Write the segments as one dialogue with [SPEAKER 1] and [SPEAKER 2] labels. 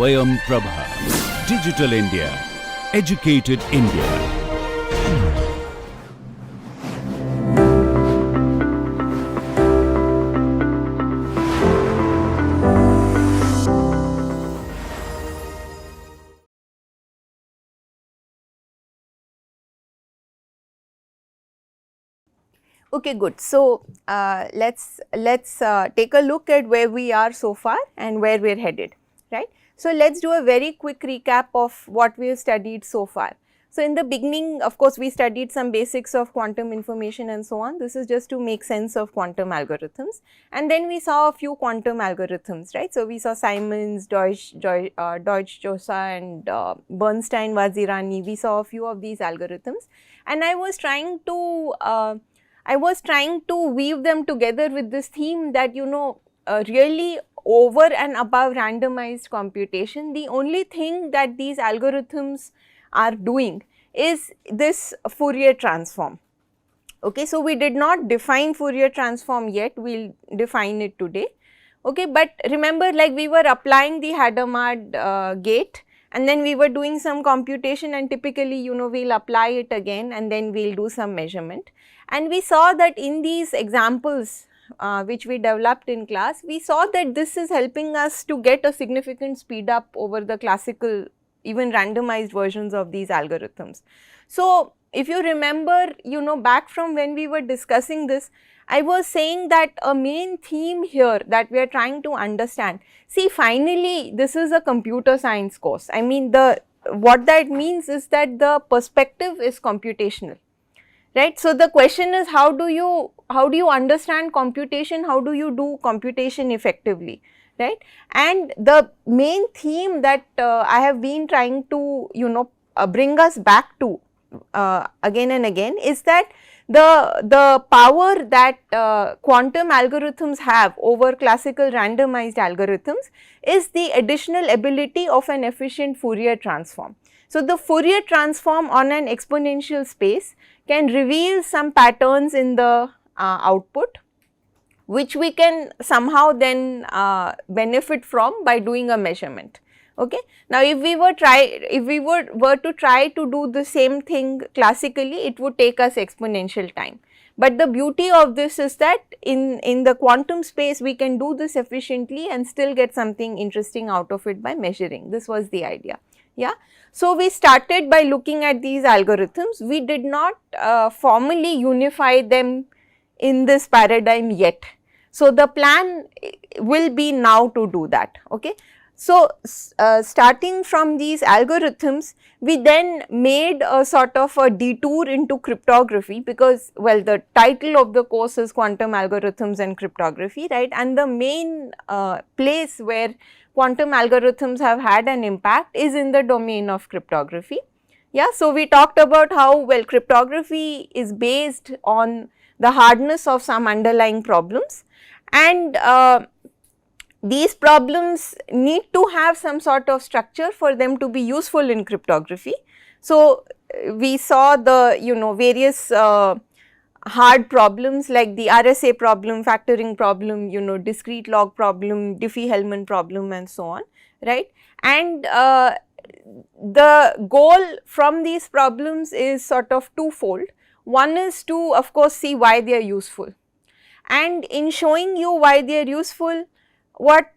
[SPEAKER 1] SwayamPrabha. Digital India. Educated India.
[SPEAKER 2] Okay, good. So, let's take a look at where we are so far and where we are headed, right. So, let's do a very quick recap of what we have studied so far. So, in the beginning, of course, we studied some basics of quantum information and so on. This is just to make sense of quantum algorithms, and then we saw a few quantum algorithms, right. So, we saw Simon's, Deutsch-Josa and Bernstein-Vazirani. We saw a few of these algorithms, and I was trying to weave them together with this theme that really over and above randomized computation, the only thing that these algorithms are doing is this Fourier transform. Okay, so we did not define Fourier transform yet, we will define it today. Okay, but remember, like, we were applying the Hadamard gate, and then we were doing some computation, and typically we will apply it again and then we will do some measurement. And we saw that in these examples which we developed in class, we saw that this is helping us to get a significant speed up over the classical, even randomized versions of these algorithms. So, if you remember, back from when we were discussing this, I was saying that a main theme here that we are trying to understand, see, finally this is a computer science course. I mean, what that means is that the perspective is computational, right. So, the question is, how do you understand computation, how do you do computation effectively, right. And the main theme that I have been trying to bring us back to again and again is that the power that quantum algorithms have over classical randomized algorithms is the additional ability of an efficient Fourier transform. So, the Fourier transform on an exponential space can reveal some patterns in the output, which we can somehow then benefit from by doing a measurement. Okay. Now, if we were to try to do the same thing classically, it would take us exponential time. But the beauty of this is that in the quantum space, we can do this efficiently and still get something interesting out of it by measuring. This was the idea. Yeah. So, we started by looking at these algorithms. We did not formally unify them in this paradigm yet. So, the plan will be now to do that. Okay. So, starting from these algorithms, we then made a sort of a detour into cryptography, because, well, the title of the course is Quantum Algorithms and Cryptography, right, and the main place where quantum algorithms have had an impact is in the domain of cryptography. Yeah, so we talked about how, well, cryptography is based on the hardness of some underlying problems, and these problems need to have some sort of structure for them to be useful in cryptography. So, we saw the various hard problems like the RSA problem, factoring problem, discrete log problem, Diffie-Hellman problem and so on, right. And the goal from these problems is sort of twofold. One is to, of course, see why they are useful, and in showing you why they are useful, what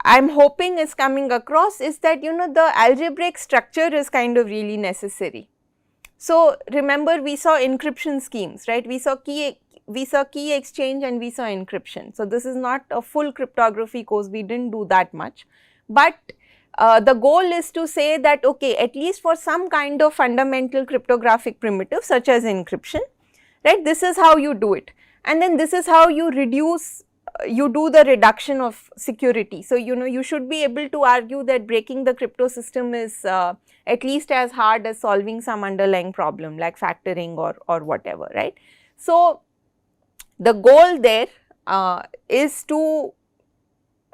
[SPEAKER 2] I am hoping is coming across is that the algebraic structure is kind of really necessary. So, remember, we saw encryption schemes, right, we saw key exchange and we saw encryption. So, this is not a full cryptography course, we did not do that much, but the goal is to say that, okay, at least for some kind of fundamental cryptographic primitive such as encryption, right, this is how you do it, and then this is how you do the reduction of security. So, you should be able to argue that breaking the crypto system is at least as hard as solving some underlying problem like factoring or whatever, right. So, the goal there is to,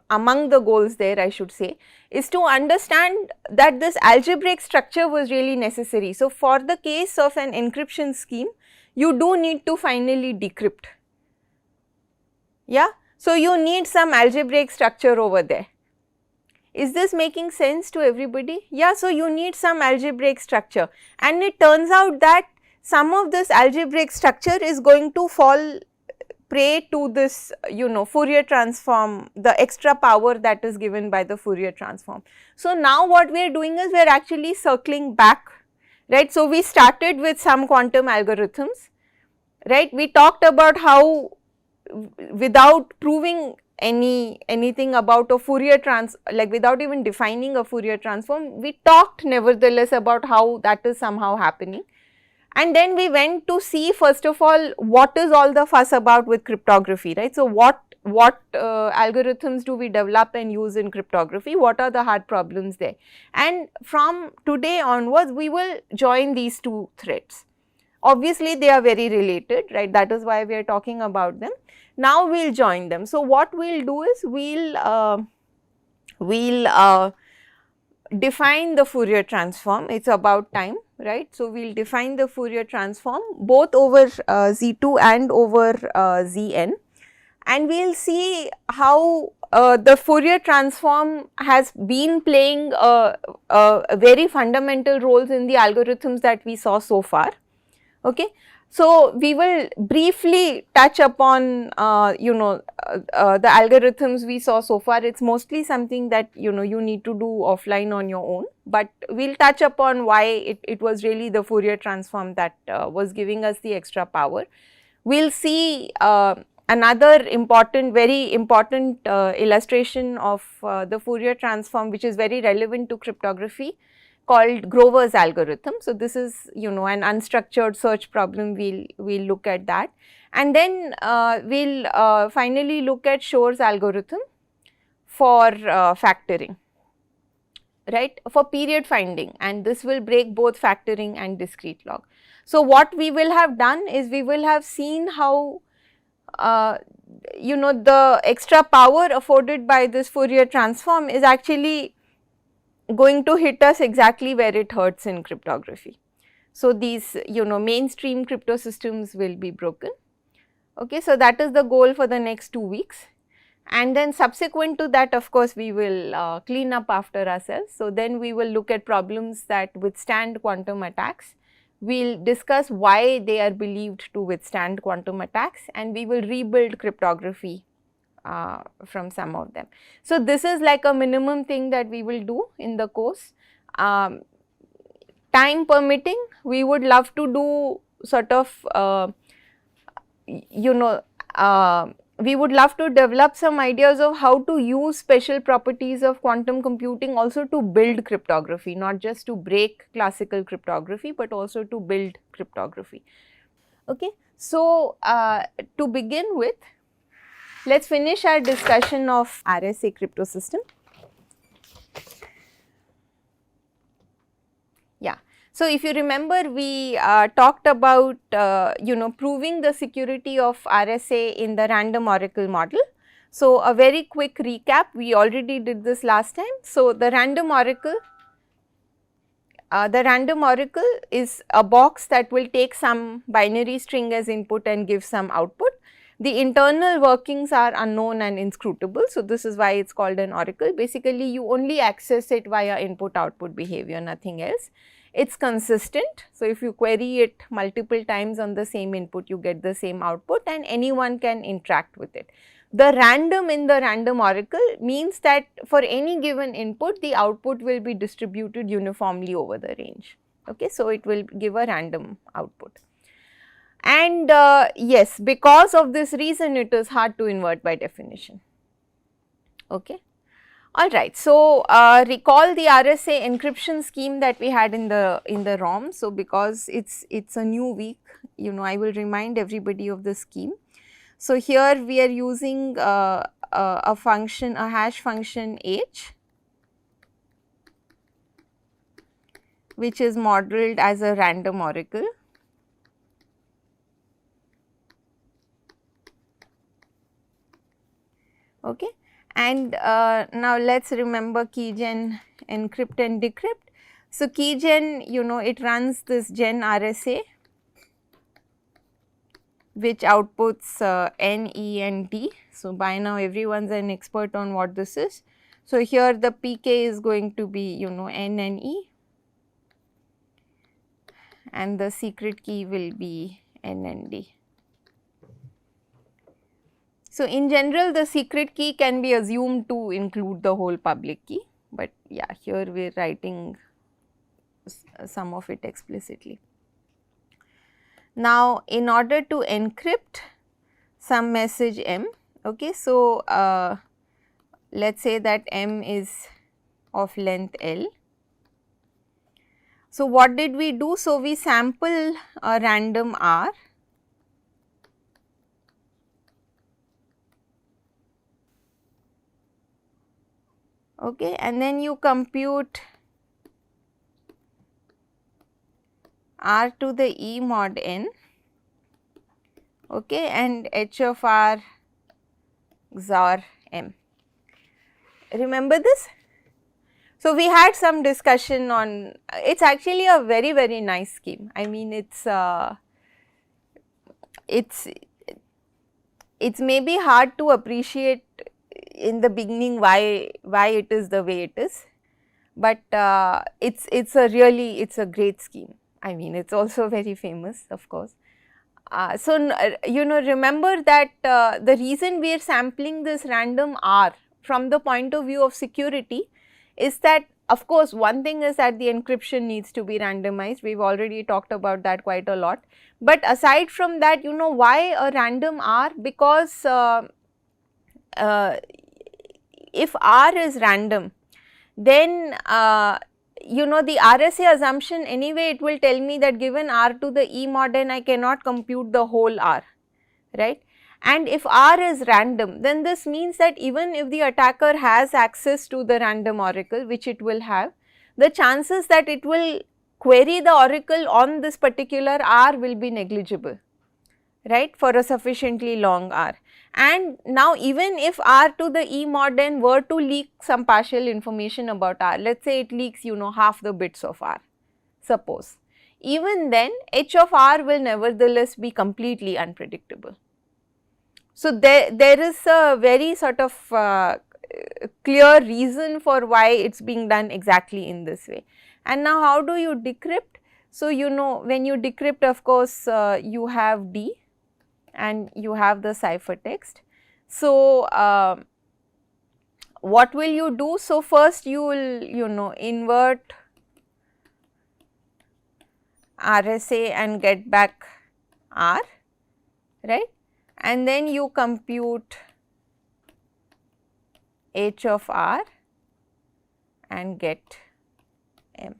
[SPEAKER 2] among the goals there I should say, is to understand that this algebraic structure was really necessary. So, for the case of an encryption scheme, you do need to finally decrypt. Yeah. So, you need some algebraic structure over there. Is this making sense to everybody? Yeah, so you need some algebraic structure, and it turns out that some of this algebraic structure is going to fall prey to this Fourier transform, the extra power that is given by the Fourier transform. So now what we are doing is we are actually circling back, right. So we started with some quantum algorithms, right. We talked about how without proving anything about a Fourier like without even defining a Fourier transform, we talked nevertheless about how that is somehow happening. And then we went to see first of all what is all the fuss about with cryptography, right. So what algorithms do we develop and use in cryptography, what are the hard problems there, and from today onwards we will join these two threads. Obviously they are very related, right, that is why we are talking about them. Now we will join them. So what we will do is we will define the Fourier transform, it is about time, right. So we will define the Fourier transform both over Z2 and over Zn, and we will see how the Fourier transform has been playing very fundamental roles in the algorithms that we saw so far. Okay. So we will briefly touch upon the algorithms we saw so far. It's mostly something that you need to do offline on your own, but we'll touch upon why it was really the Fourier transform that was giving us the extra power. We'll see another important, very important illustration of the Fourier transform, which is very relevant to cryptography, called Grover's algorithm. So this is an unstructured search problem. We'll look at that, and then we'll finally look at Shor's algorithm for factoring, right, for period finding, and this will break both factoring and discrete log. So what we will have done is we will have seen how the extra power afforded by this Fourier transform is actually going to hit us exactly where it hurts in cryptography. So these mainstream crypto systems will be broken. Okay, so that is the goal for the next 2 weeks, and then subsequent to that, of course, we will clean up after ourselves. So then we will look at problems that withstand quantum attacks. We'll discuss why they are believed to withstand quantum attacks, and we will rebuild cryptography from some of them. So this is like a minimum thing that we will do in the course. Time permitting, we would love to do sort of we would love to develop some ideas of how to use special properties of quantum computing also to build cryptography, not just to break classical cryptography, but also to build cryptography. Okay. So to begin with, let's finish our discussion of RSA crypto system. Yeah. So if you remember, we talked about proving the security of RSA in the random oracle model. So a very quick recap, we already did this last time. So the random oracle is a box that will take some binary string as input and give some output. The internal workings are unknown and inscrutable. So this is why it's called an oracle. Basically, you only access it via input output behavior, nothing else. It's consistent. So if you query it multiple times on the same input, you get the same output, and anyone can interact with it. The random in the random oracle means that for any given input, the output will be distributed uniformly over the range. Okay, so it will give a random output. And yes, because of this reason, it is hard to invert by definition. Okay. All right. So recall the RSA encryption scheme that we had in the ROM. So because it's a new week, I will remind everybody of the scheme. So here we are using a function, a hash function h, which is modeled as a random oracle. Okay. And now let's remember keygen encrypt and decrypt. So keygen, it runs this gen RSA, which outputs N, E and D. So by now everyone's an expert on what this is. So, here the pk is going to be n and e, and the secret key will be n and d. So, in general the secret key can be assumed to include the whole public key, but yeah, here we are writing some of it explicitly. Now, in order to encrypt some message m, okay, so let us say that m is of length L. So, what did we do? So, we sample a random R, okay, and then you compute R to the E mod n, okay, and H of R XOR m. Remember this? So, we had some discussion on, it is actually a very, very nice scheme. I mean, it's maybe hard to appreciate in the beginning why it is the way it is, but it's a great scheme. I mean, it's also very famous, of course. Remember that the reason we are sampling this random R from the point of view of security is that, of course, one thing is that the encryption needs to be randomized. We've already talked about that quite a lot. But aside from that, why a random R? Because if R is random, then the RSA assumption anyway, it will tell me that given R to the E mod n, I cannot compute the whole R, right. And if R is random, then this means that even if the attacker has access to the random oracle, which it will have, the chances that it will query the oracle on this particular R will be negligible, right, for a sufficiently long R. And now even if R to the E mod n were to leak some partial information about R, let us say it leaks half the bits of R, suppose, even then H of R will nevertheless be completely unpredictable. So, there is a very sort of clear reason for why it is being done exactly in this way. And now how do you decrypt? So, when you decrypt, of course, you have D and you have the ciphertext. So, what will you do? So, first you will invert RSA and get back R, right, and then you compute H of R and get M,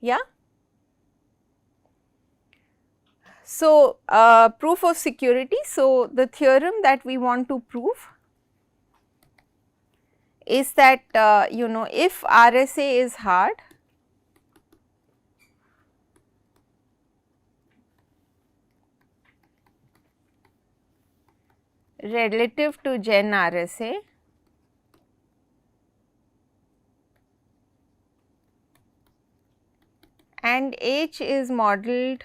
[SPEAKER 2] yeah. So, proof of security. So, the theorem that we want to prove is that if RSA is hard, relative to Gen RSA, and H is modeled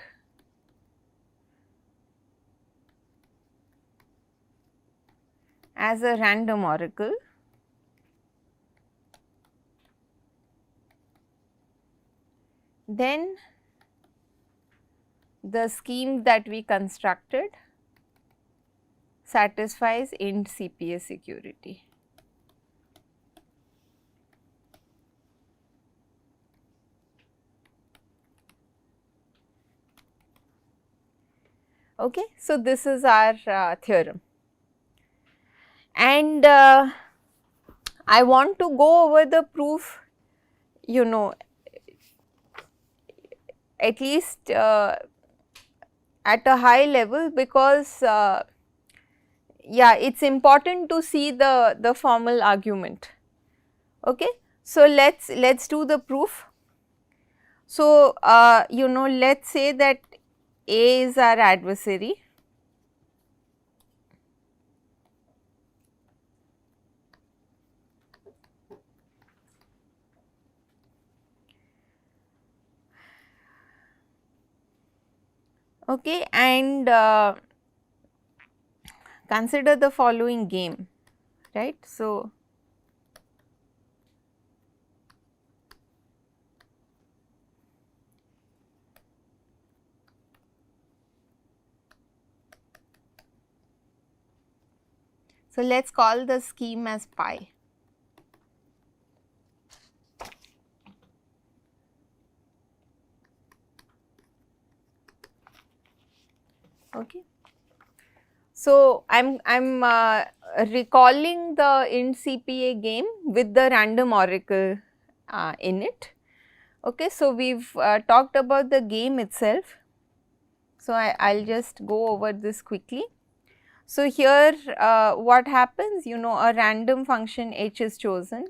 [SPEAKER 2] as a random oracle, then the scheme that we constructed satisfies int CPA security. Okay. So, this is our theorem, and I want to go over the proof, at least at a high level, because yeah, it is important to see the formal argument. Okay. So, let's do the proof. So, let's say that A is our adversary, okay, and consider the following game. right. So, let us call the scheme as pi. Okay. So, I am recalling the int CPA game with the random oracle in it. Okay. So, we have talked about the game itself. So, I will just go over this quickly. So, here what happens, you know, a random function h is chosen.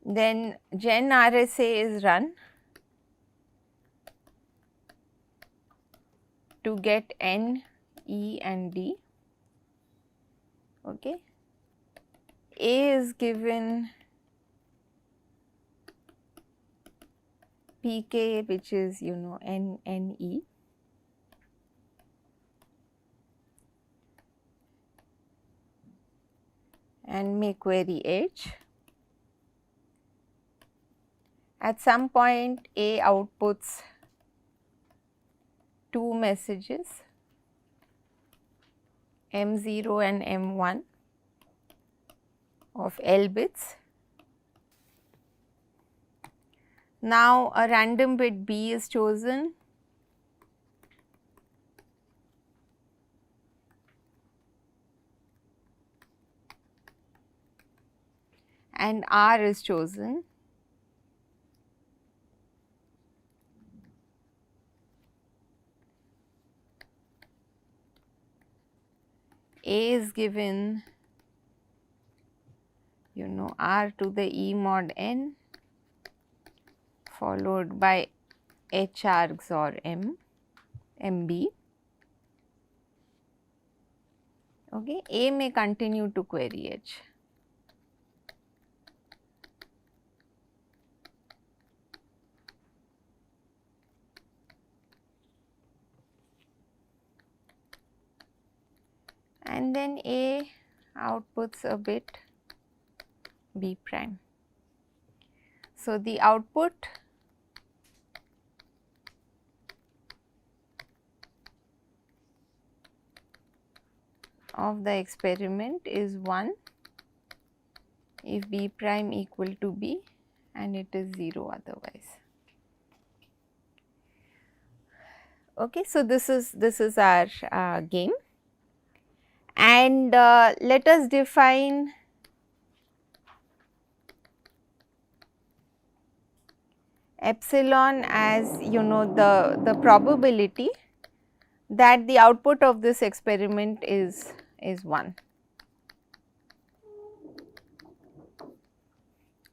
[SPEAKER 2] Then gen RSA is run to get n, e and d. Okay. A is given pk, which is, you know, n, e, and may query h. At some point A outputs 2 messages, M0 and M1 of L bits. Now, a random bit B is chosen and R is chosen. A is given, you know, R to the E mod n followed by H R XOR M, MB. Okay. A may continue to query H. And then A outputs a bit B prime. So, the output of the experiment is 1 if B prime equal to B and it is 0 otherwise. Okay. So, this is our game, and let us define epsilon as, you know, the probability that the output of this experiment is 1.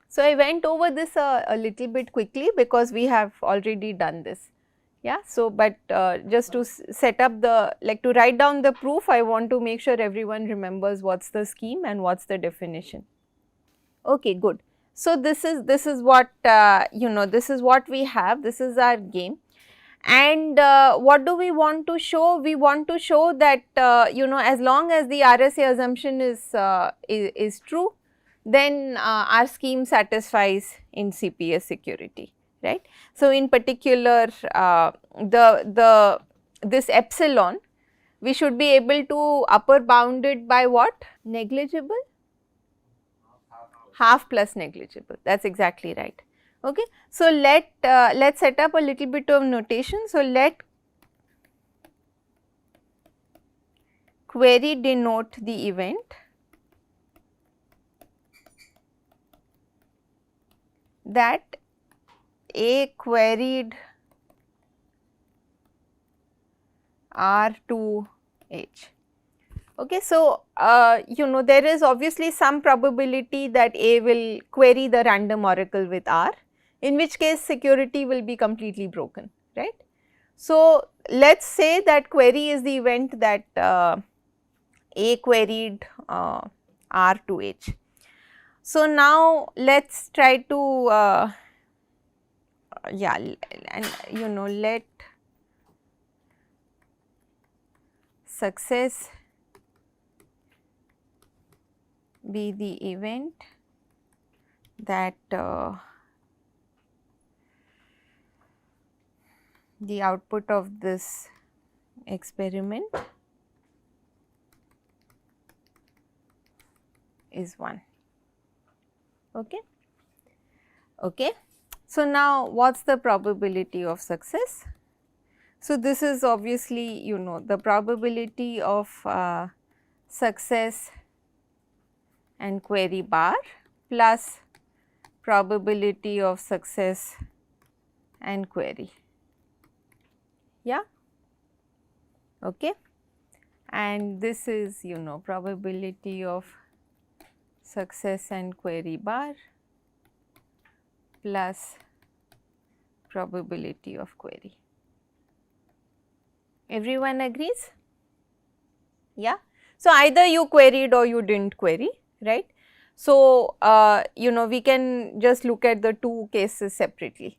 [SPEAKER 2] So, I went over this a little bit quickly because we have already done this. Yeah. So, but just to set up the, like, to write down the proof, I want to make sure everyone remembers what is the scheme and what is the definition. Okay, good. So, this is what you know, this is what we have, this is our game. And what do we want to show? We want to show that you know, as long as the RSA assumption is true, then our scheme satisfies in CPS security, right. So, in particular this epsilon, we should be able to upper bound it by what? Negligible? Half plus negligible, that is exactly right. Okay. So, let's set up a little bit of notation. So, let query denote the event that A queried R to H. Okay. So, you know, there is obviously some probability that A will query the random oracle with R, in which case security will be completely broken, right. So, let us say that query is the event that A queried R to H. So now let's try to and let success be the event that the output of this experiment is 1. Okay. Okay. So now what's the probability of success? So this is obviously the probability of success and query bar plus probability of success and query. Yeah. Okay. And this is probability of success and query bar plus probability of query. Everyone agrees? Yeah. So either you queried or you didn't query, right? So we can just look at the two cases separately.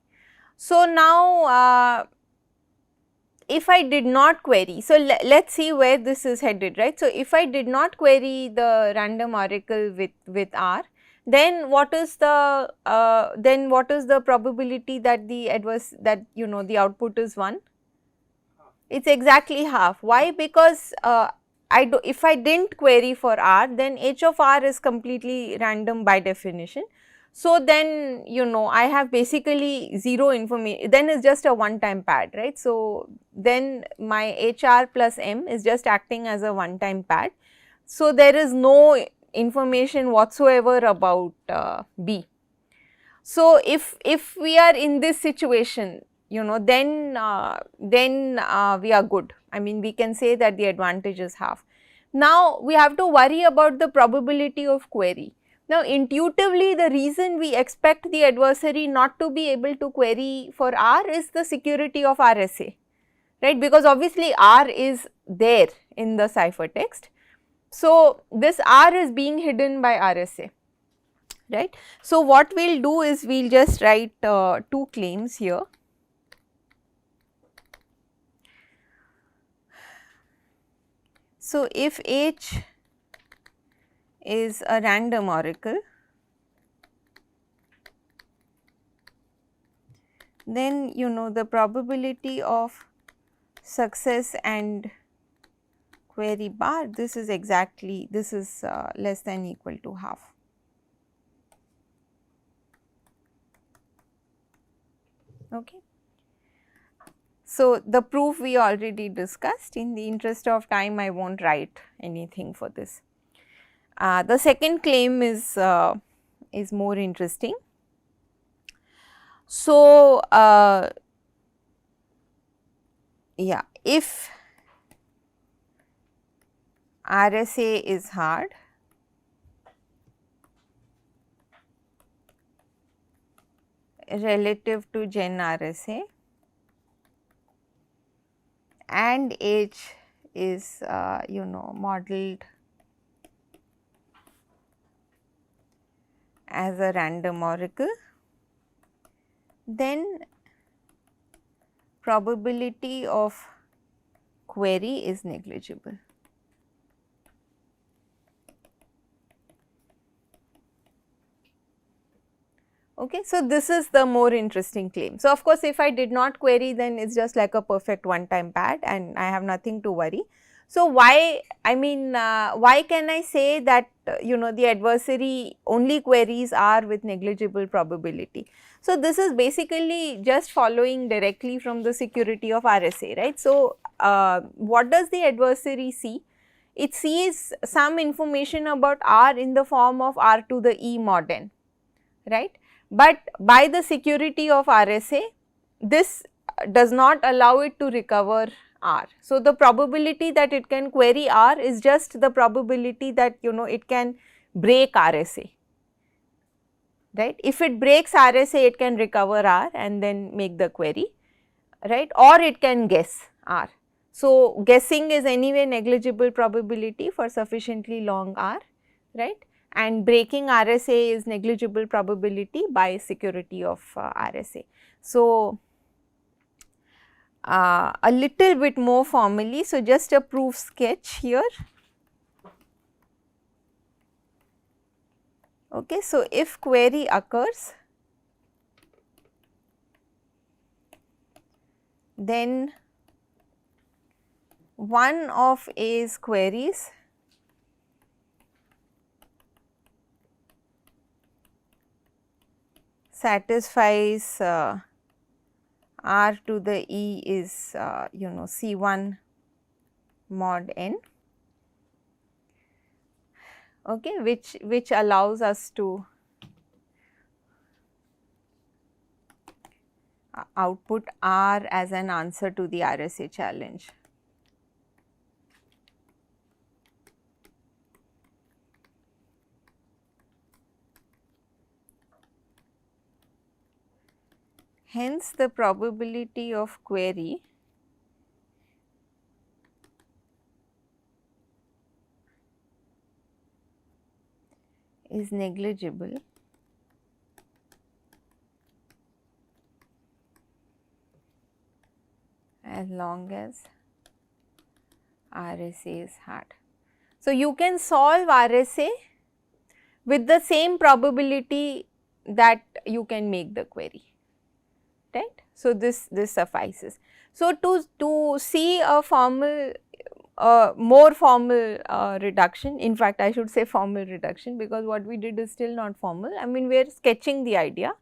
[SPEAKER 2] So now if I did not query, so let's see where this is headed, right? So if I did not query the random oracle with R, then what is the probability that the output is 1? It's exactly half. Why? Because if I didn't query for R, then H of R is completely random by definition. So then I have basically 0 information, then it's just a one time pad, right. So then my HR plus M is just acting as a one time pad. So there is no information whatsoever about B. So if we are in this situation, then we are good. I mean, we can say that the advantage is half. Now we have to worry about the probability of query. Now intuitively, the reason we expect the adversary not to be able to query for R is the security of RSA, right, because obviously R is there in the ciphertext. So this R is being hidden by RSA, right. So what we will do is we will just write two claims here. So if H is a random oracle, then the probability of success and query bar, this is less than equal to half. Okay. So the proof we already discussed. In the interest of time, I won't write anything for this. The second claim is more interesting. So yeah, if RSA is hard, relative to Gen RSA, and H is modeled as a random oracle, then probability of query is negligible. Okay, so this is the more interesting claim. So of course, if I did not query, then it's just like a perfect one time pad and I have nothing to worry. So why, I mean, why can I say that the adversary only queries R with negligible probability? So this is basically just following directly from the security of RSA, right. So what does the adversary see? It sees some information about R in the form of R to the E mod n, right. But by the security of RSA, this does not allow it to recover R. So the probability that it can query R is just the probability that it can break RSA, right. If it breaks RSA, it can recover R and then make the query, right, or it can guess R. So guessing is anyway negligible probability for sufficiently long R, right, and breaking RSA is negligible probability by security of RSA. So, a little bit more formally, so just a proof sketch here. Okay, so if query occurs, then one of A's queries satisfies R to the E is you know, C1 mod n, okay, which allows us to output R as an answer to the RSA challenge. Hence, the probability of query is negligible as long as RSA is hard. So, you can solve RSA with the same probability that you can make the query, right. So, this suffices. So, to see a formal more formal reduction, in fact I should say formal reduction, because what we did is still not formal, I mean we are sketching the idea,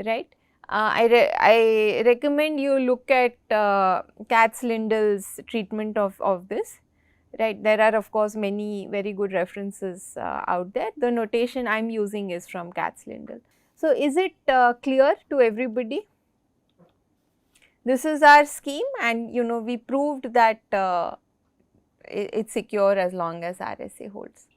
[SPEAKER 2] right. I recommend you look at Katz-Lindel's treatment of this, right. There are of course many very good references out there. The notation I am using is from Katz-Lindel. So, is it clear to everybody? This is our scheme, and you know we proved that it's secure as long as RSA holds.